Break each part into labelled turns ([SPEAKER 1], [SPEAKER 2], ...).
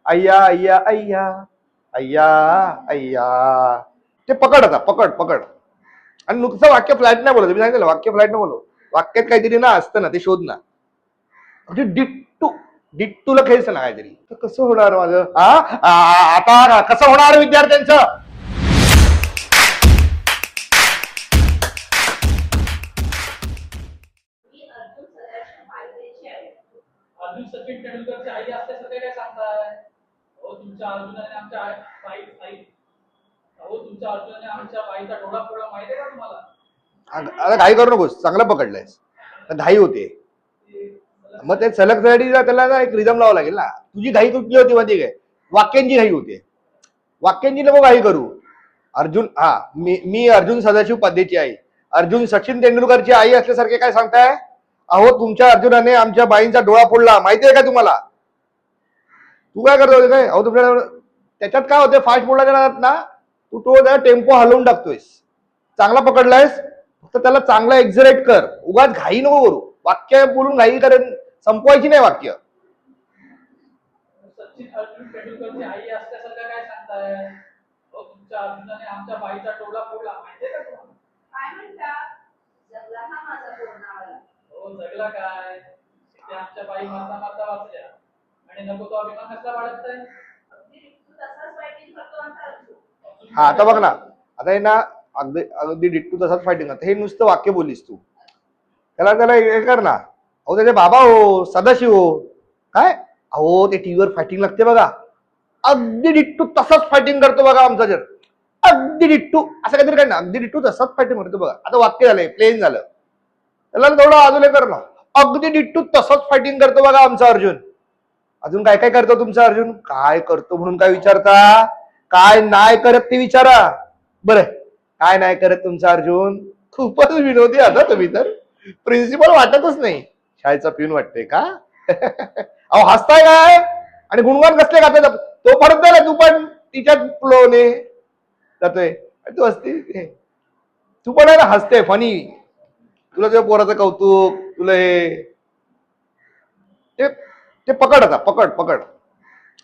[SPEAKER 1] अय्या अय्या अय्या अय्या अय्या. ते पकड आता, पकड पकड. आणि नुकतं वाक्य फ्लॅट नाही बोलत, मी सांगितलं वाक्य फ्लॅट नाही बोलू. वाक्यात काहीतरी ना असतं ना, ते शोध ना. म्हणजे डिट्टू डिट्टूला खेळचं ना काहीतरी. कसं होणार माझं आता कसं होणार विद्यार्थ्यांचं.
[SPEAKER 2] अर्जुन सचिन तेंडुलकरची आई असल्यासारखं काय सांगताय? हो तुमच्या अर्जुनाने आमच्या बाई आई हो तुमच्या अर्जुनाने आमच्या बाईचा डोळा फोडला माहिती आहे का तुम्हाला?
[SPEAKER 1] आता घाई करू नकोस, चांगलं पकडलंयस. घाई होते मग ते सलग साठी त्याला ना एक रिदम लावावं लागेल ना. तुझी घाई कुठली होती माहिती काय? वाक्यांची घाई होते. वाक्यांची नको घाई करू. अर्जुन मी अर्जुन सदाशिव पाध्येची आई. अर्जुन सचिन तेंडुलकरची आई असल्यासारखे काय सांगताय? अहो तुमच्या अर्जुनाने आमच्या बाईंचा डोळा फोडला माहितीये का तुम्हाला? तू काय करतो काय? अहो तुमच्या त्याच्यात काय होते, फास्ट बोलायच्या नादात ना तू तो टेम्पो हलवून टाकतोयस. चांगला पकडलायस, फक्त त्याला चांगला एक्झरेट कर. उगाच घाई नको करू. वाक्य बोलून घाई करेन संपवायची नाही वाक्य.
[SPEAKER 2] सचिन अर्जुन तेंडुलकरची आई असल्यासारखं काय सांगताय? हो तुमच्या अर्जुनाने आमच्या बाईचा डोळा फोडला माहिती आहे का तुम्हाला?
[SPEAKER 3] काय म्हणता? जगला हा माझा पूर्ण.
[SPEAKER 2] हो जगला काय? ते आमच्या बाई मारता मारता वाचल्या आणि नको तो अभिमान कसला वाढत
[SPEAKER 3] तसाच फायटिंग करतो आमचा अर्जुन.
[SPEAKER 1] हा आता बघ ना, आता हे ना अगदी अगदी डिट्टू तसाच फायटिंग. हे नुसतं वाक्य बोललीस तू. त्याला त्याला हे कर ना. अहो त्याचे बाबा हो, सदाशिव हो. काय अहो ते टीव्हीवर फायटिंग लागते बघा, अगदी डिट्टू तसाच फायटिंग करतो बघा आमचा जर. अगदी डिट्टू असं काहीतरी काय ना, अगदी डिट्टू तसाच फायटिंग करतो बघा. आता वाक्य झालंय, प्लेन झालं. त्याला थोडं अजून हे कर ना. अगदी डिट्टू तसाच फायटिंग करतो बघा आमचा अर्जुन. अजून काय काय करतो तुमचा अर्जुन? काय करतो म्हणून काय विचारता? काय नाही करत ते विचारा. बरं काय नाही करत तुमचा अर्जुन? खूपच विनोदी आता तुम्ही तर. प्रिन्सिपल वाटतच नाही, शाळेचा पिऊन वाटतंय का? अहो हसताय काय आणि गुणगान कसले घातले? तो परत झाला तू पण तिच्यात फ्लोने जातोय. तू हसते, तू पण आहे ना हसते फनी. तुला तुझ्या पोराचं कौतुक, तुला हे ते पकड आता, पकड पकड.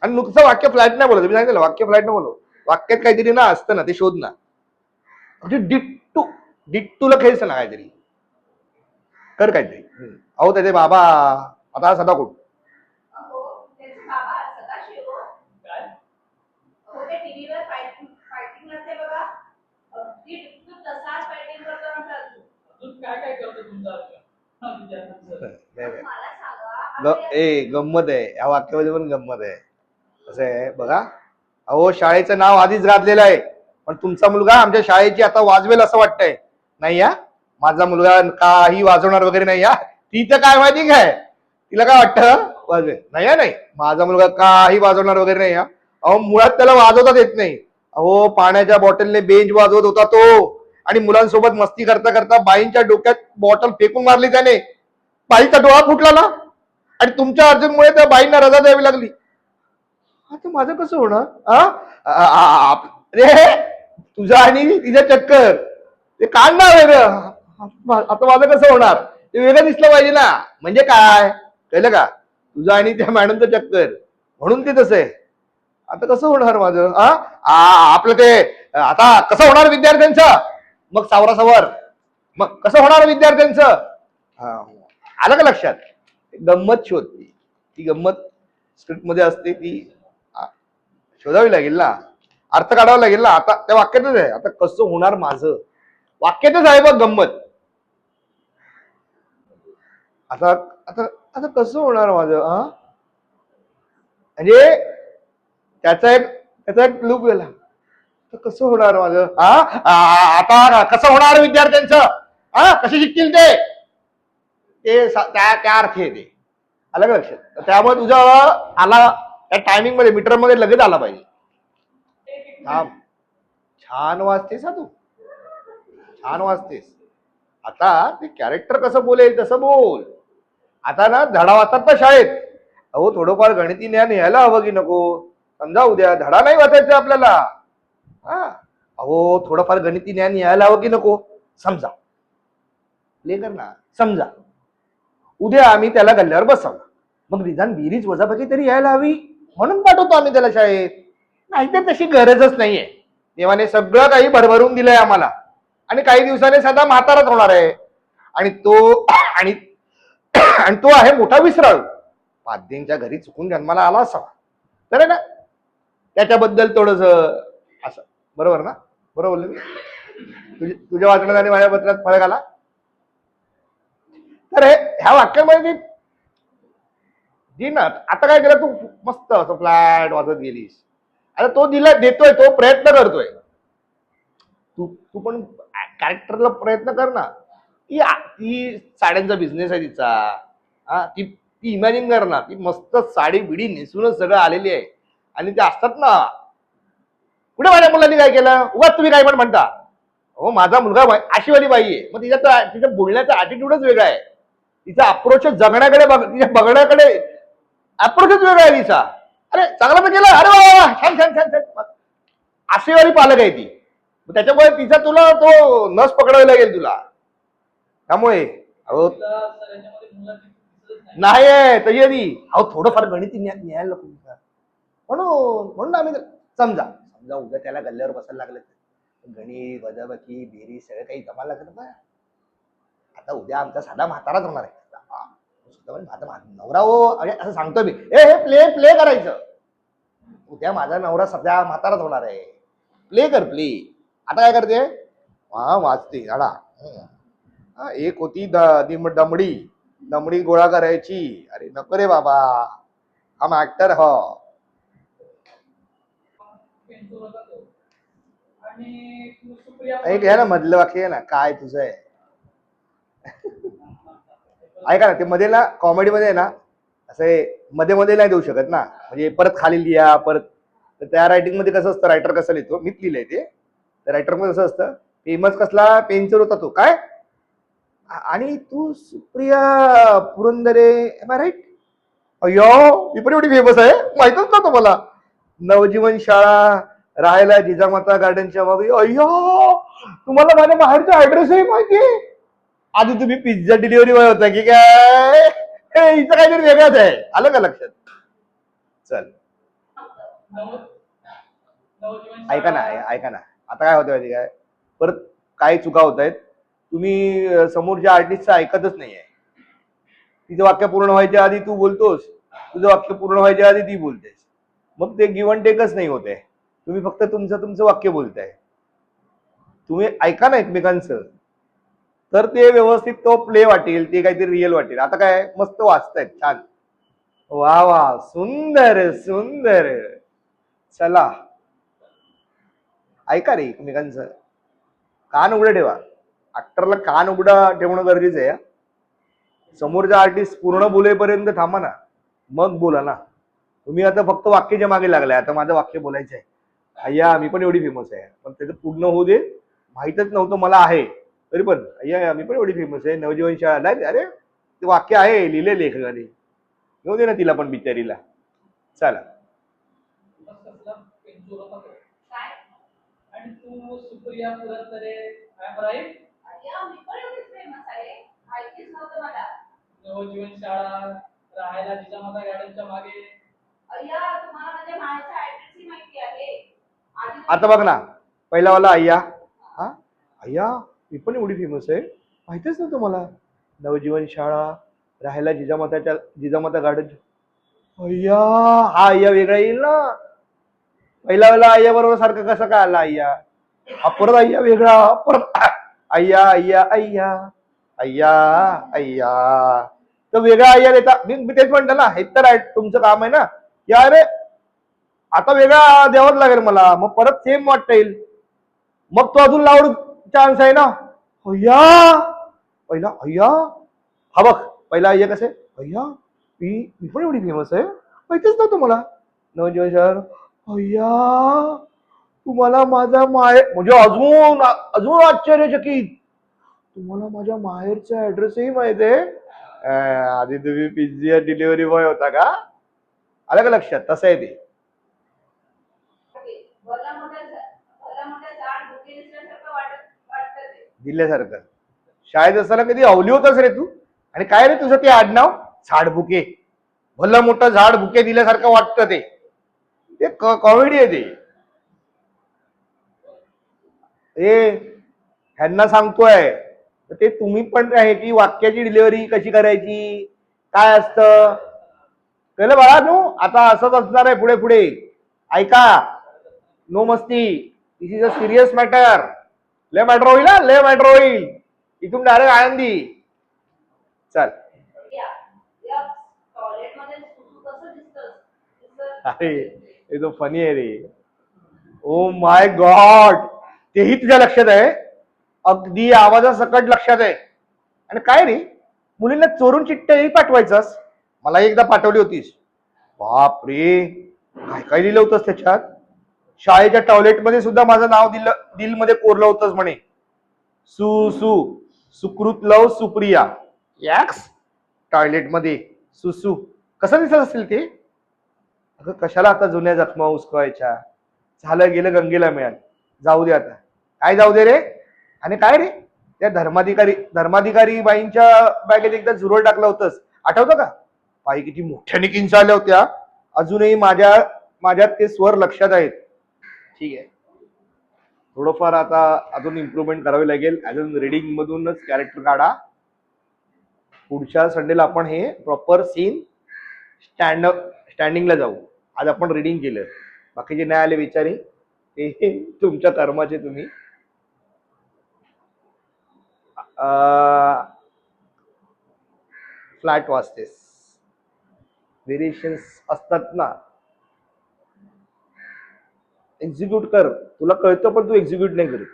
[SPEAKER 1] आणि नुकतं वाक्य फ्लॅट नाही बोलत, मी सांगितलं वाक्य फ्लॅट नाही बोलू. वाक्यात काहीतरी ना असतं ना, ते शोध ना. म्हणजे डिट्टूला खेळचं ना काहीतरी. कर काहीतरी. अहो त्याचे बाबा आता सदा कुठ.
[SPEAKER 3] अहो त्याचे बाबा सदाशिव.
[SPEAKER 2] काय?
[SPEAKER 3] अहो ते टीव्हीवर फायटिंग असते बघा. अगदी डिट्टू तसाच फायटिंग करतो आमचा अर्जुन.
[SPEAKER 2] अजून काय काय करतो तुमचा अर्जुन विद्यार्थ्यांचं?
[SPEAKER 3] मला सांगा.
[SPEAKER 1] गंमत आहे या वाक्यामध्ये, पण गंमत आहे. कसं आहे बघा. अहो शाळेचं नाव आधीच गाजलेलं आहे, पण तुमचा मुलगा आमच्या शाळेची आता वाजवेल असं वाटतंय. नाही या माझा मुलगा काही वाजवणार वगैरे नाही या. ती तर काय माहिती काय, तिला काय वाटतं वाजवेल. नाही या, नाही माझा मुलगा काही वाजवणार वगैरे नाही या. अहो मुळात त्याला वाजवताच येत नाही. अहो पाण्याच्या बॉटलने बेंच वाजवत होता तो, आणि मुलांसोबत मस्ती करता करता बाईंच्या डोक्यात बॉटल फेकून मारली त्याने. बाईचा डोळा फुटला ना, आणि तुमच्या अर्जुनमुळे त्या बाईंना रजा द्यावी लागली. आता माझं कसं होणार? रे तुझा आणि तिचं चक्कर ते काढणार वेगळं. आता माझं कसं होणार? ते वेगळं दिसलं पाहिजे ना. म्हणजे काय कळलं का? तुझं आणि त्या मॅडमचं चक्कर, म्हणून ते तसं आहे. आता कसं होणार माझं? आपलं ते आता कसं होणार विद्यार्थ्यांचं? मग सावरासावर मग कसं होणार विद्यार्थ्यांचं? आलं का लक्षात? गंमत शोधती, ती गंमत स्क्रिप्ट मध्ये असते, ती शोधावी लागेल ना, अर्थ काढावा लागेल ना. आता त्या वाक्यातच आहे. आता कसं होणार माझं, वाक्यातच आहे बघ गंमत. आता आता आता कसं होणार माझं? म्हणजे त्याचा एक लूप गेला. कसं होणार माझं? आता कसं होणार विद्यार्थ्यांचं? कसे शिकतील ते त्या अर्थी आहे ते. आलं का लक्षात? त्यामुळे तुझा आला त्या टायमिंग मध्ये, मीटर मध्ये लगेच आला पाहिजे. छान वाचतेस हा तू, छान वाचतेस. आता ते कॅरेक्टर कसं बोलेल तसं बोल. आता ना धडा वाचतात ना शाळेत. अहो थोडंफार गणिती ज्ञान यायला हवं की नको? समजा उद्या धडा नाही वाचायचा आपल्याला. अहो थोडंफार गणिती ज्ञान यायला हवं की नको? समजा प्ले कर ना. समजा उद्या आम्ही त्याला गल्ल्यावर बसवलं, मग निदान बेरीज वजाबाकी तरी यायला हवी. म्हणून पाठवतो आम्ही त्याला शाळेत. नाहीतर तशी गरजच नाहीये. देवाने सगळं काही भरभरून दिलंय आम्हाला आणि काही दिवसाने सदा म्हाताराच होणार आहे. आणि तो आणि आणि तो आहे मोठा विसराळू. पाद्यांच्या घरी चुकून जन्माला आला असावा तर आहे ना, त्याच्याबद्दल थोडस असं. बरोबर ना? बरोबर बोलले मी? तुझ्या वाचनात आणि माझ्या वाचनात फरक आला तर ह्या वाक्यामध्ये जी ना, आता काय केलं तू, मस्त असं फ्लॅट वाजत गेलीस. आता तो दिला देतोय, तो प्रयत्न करतोय. तू तू पण कॅरेक्टरला प्रयत्न कर ना. ती साड्यांचा बिझनेस आहे तिचा. ती ती इमॅजिन कर ना, ती मस्त साडी बिडी नेसूनच सगळं आलेली आहे. आणि ते असतात ना, कुठे माझ्या मुलांनी काय केलं, उगाच तुम्ही काय पण म्हणता. हो, माझा मुलगा अशीवाली बाई आहे. मग तिच्या बोलण्याचा ऍटिट्यूडच वेगळा आहे. तिचा अप्रोच जगण्याकडे तिच्या बघण्याकडे अप्रोचच वेगळा आहे तिचा. अरे चांगला पण केला, अरे वा छान छान छान छान, अशीवाली पालक आहे ती. त्याच्यामुळे तिचा तुला तो नस पकडावी लागेल तुला. त्यामुळे अहो नाही तरी आधी अहो थोडंफार गणित न्यायला नको. म्हणून आम्ही समजा उद्या त्याला गल्ल्यावर बसायला लागलं गणित वजाबाकी बेरीज सगळं काही जमायला लागलं ना. आता उद्या आमचा साधा म्हाताराच होणार आहे. माझा नवरा हो असं सांगतो मी, हे प्ले प्ले करायचं. उद्या माझा नवरा सध्या म्हाताराच होणार आहे. प्ले कर प्ले. आता काय करते, वाचते झाडा. एक होती दमडी गोळा करायची. अरे नको रे बाबा, हम ऍक्टर हो. एक आहे ना मधलं वाक्य ना, काय तुझं आहे ऐका ना, ते मध्ये ना कॉमेडी मध्ये ना असे मध्ये मध्ये नाही देऊ शकत ना. म्हणजे परत खाली लिहा परत. त्या रायटिंग मध्ये कसं असतं, रायटर कसं लिहितो, मीच लिहिलंय ते. त्या रायटर मध्ये कसं असतं, फेमस कसला पेन्सिल होता तो काय, आणि तू सुप्रिया पुरंदरे राईट. अय्यो मी पण एवढी फेमस आहे, माहितच नव्हतं मला. नवजीवन शाळा, राहायला जिजामाता गार्डनच्या मागे. अय्यो तुम्हाला माझ्या बाहेरचा ऍड्रेसही माहितीये. आधी तुम्ही पिझ्झा डिलिव्हरी बॉय होता की काय, हिचं काहीतरी वेगळंच आहे. आलं का लक्षात? चल ऐका ना, आता काय होतं माहिती काय, परत काय चुका होत आहेत. तुम्ही समोरच्या आर्टिस्टचं ऐकतच नाहीये. तिचं वाक्य पूर्ण व्हायच्या आधी तू बोलतोस, तुझं वाक्य पूर्ण व्हायच्या आधी ती बोलतेस. मग ते गिव्ह अँड टेकच नाही होते. तुम्ही फक्त तुमचं वाक्य बोलताय. तुम्ही ऐका ना एकमेकांचं, तर ते व्यवस्थित तो प्ले वाटेल, ते काहीतरी रिअल वाटेल. आता काय मस्त वाचतायत, छान, वा वा, सुंदर सुंदर. चला ऐका रे एकमेकांचं. कान उघडे ठेवा. ऍक्टरला कान उघडा ठेवणं गरजेचं आहे. समोरचा आर्टिस्ट पूर्ण बोलेपर्यंत थांबा ना, मग बोला ना. तुम्ही आता फक्त वाक्याच्या मागे लागलाय. आता माझं वाक्य बोलायचं आहे, अय्या मी पण एवढी फेमस आहे, पण त्याचं पूर्ण होऊ दे. माहितच नव्हतं मला आहे तरी पण, अय्या मी पण एवढी फेमस आहे, नवजीवन शाळा. नाही अरे ते वाक्य आहे, लिहिले लेखकाने. येऊ दे ना तिला पण बिचारीला. चला
[SPEAKER 2] आणि तू सुप्रिया पुरंदरे राईट.
[SPEAKER 3] मी पण एवढीच फेमस आहे, माहितीच नव्हतं मला.
[SPEAKER 2] नवजीवन शाळा, राहायला जिजामाता गार्डनच्या मागे.
[SPEAKER 3] अय्या तुम्हाला माझ्या माहेरचा ऍड्रेसही माहिती आहे.
[SPEAKER 1] आता बघ ना, पहिला वाला अय्या, अय्या मी पण एवढी फेमस आहे, माहितीच नव्हतं मला. नवजीवन शाळा, राहायला जिजामाता गार्डन. अय्या हा अय्या वेगळा येईल ना. पहिला वेळेला अय्या बरोबर सारखं कसं काय आला अय्या, हा परत अय्या वेगळा, परत अय्या अय्या अय्या अय्या अय्या, तर वेगळा अय्या देता. मी तेच म्हणतो ना, हे तर तुमचं काम आहे ना, की अरे आता वेगळा द्यावाच लागेल मला, मग परत सेम वाटता येईल. मग तो अजून लावड चान्स आहे ना. अय्या पहिला अय्या, हा बघ पहिला अय्या कसे, अय्या मी पण एवढी फेमस आहे, माहितीच नव्हतं मला. नवजीवन शहर, अय्या तुम्हाला माझा माहेर, म्हणजे अजून आश्चर्यचकित, तुम्हाला माझ्या माहेरचा ऍड्रेसही माहित आहे. आधी तुम्ही पिझ्झा डिलिव्हरी बॉय होता का? आलं का लक्षात? तसं आहे ते. दिल्यासारखं. शाळेत असताना कधी अवली होतास रे तू? आणि काय रे तुझं ते आडनाव झाडबुके, भलं मोठं झाड बुके दिल्यासारखं वाटतं ते. ते कॉमेडी आहे ते. हे ह्यांना सांगतोय तर ते तुम्ही पण ह्याची वाक्याची डिलिव्हरी कशी करायची, काय असतं कळलं बाळा नो. आता असंच असणार आहे पुढे पुढे. ऐका, नो मस्ती. दिस इज अ सिरियस मॅटर. लय मॅटर होईल ना, लय मॅटर होईल. इथून डायरेक्ट आनंदी. चल.
[SPEAKER 3] या या टॉयलेट मध्ये सुसू कसं दिसतं
[SPEAKER 1] अरे हे तो फनी आहे रे. ओ माय गॉड, तेही तुझ्या लक्षात आहे. अगदी आवाजासकट लक्षात आहे. आणि काय रे, मुलींना चोरून चिठ्ठ्याही पाठवायचास. मला एकदा पाठवली होतीस. बाप रे, काय काय लिहिलं होतंस त्याच्यात. शाळेच्या टॉयलेटमध्ये सुद्धा माझं नाव दिल मध्ये कोरलं होतंस म्हणे. सु सु सुकृत लव सुप्रिया. यॅक्स टॉयलेटमध्ये सुसू कसं दिसत असेल ते. अगं कशाला आता जुन्या जखमा उचकायच्या. झालं गेलं गंगेला मिळाल. जाऊ दे आता. काय जाऊ दे रे. आणि काय रे, त्या धर्माधिकारी बाईंच्या बॅगेत एकदा झुरळ टाकलं होतंस, आठवतं का. बाई किती मोठ्याने किंचाळल्या होत्या. अजूनही माझ्यात ते स्वर लक्षात आहेत. ठीक आहे, थोडंफार आता अजून इम्प्रुव्हमेंट करावी लागेल. अजून रिडिंग मधूनच कॅरेक्टर काढा. पुढच्या संडेला आपण हे प्रॉपर सीन स्टँडिंगला जाऊ. आज आपण रिडिंग केलं. बाकीचे नाही आले विचारी, ते तुमच्या कर्माचे तुम्ही. फ्लॅट वाचतेस, व्हेरिएशन्स असतात ना, एक्झिक्यूट कर. तुला कळतं पण तू एक्झिक्यूट नाही करत.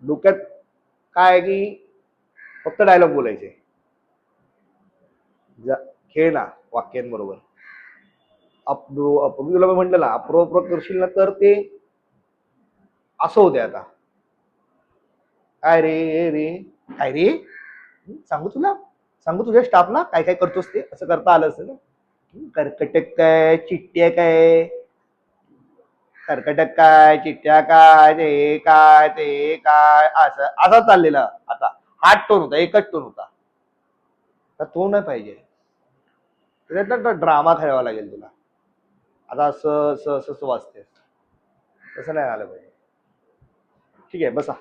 [SPEAKER 1] डोक्यात काय आहे की फक्त डायलॉग बोलायचे. खेळ ना वाक्यांबरोबर. मी तुला म्हटलं ना, अप्रो करशील ना तर ते असं होते. आता काय रे रे काय रे, सांगू तुझ्या स्टाफला काय काय करतोस ते. असं करता आलं असतं ना. कर्कटक काय, चिठ्ठ्या काय, कर्कटक काय, चिठ्ठ्या काय, ते काय असं असं चाललेलं. आता हाच टोन होता, एकच टोन होता. तर तो नाही पाहिजे. त्याच्यात ड्रामा खेळावा लागेल तुला. आता असं असं असं वाचतेस, तसं नाही आलं पाहिजे. ठीक आहे, बसा.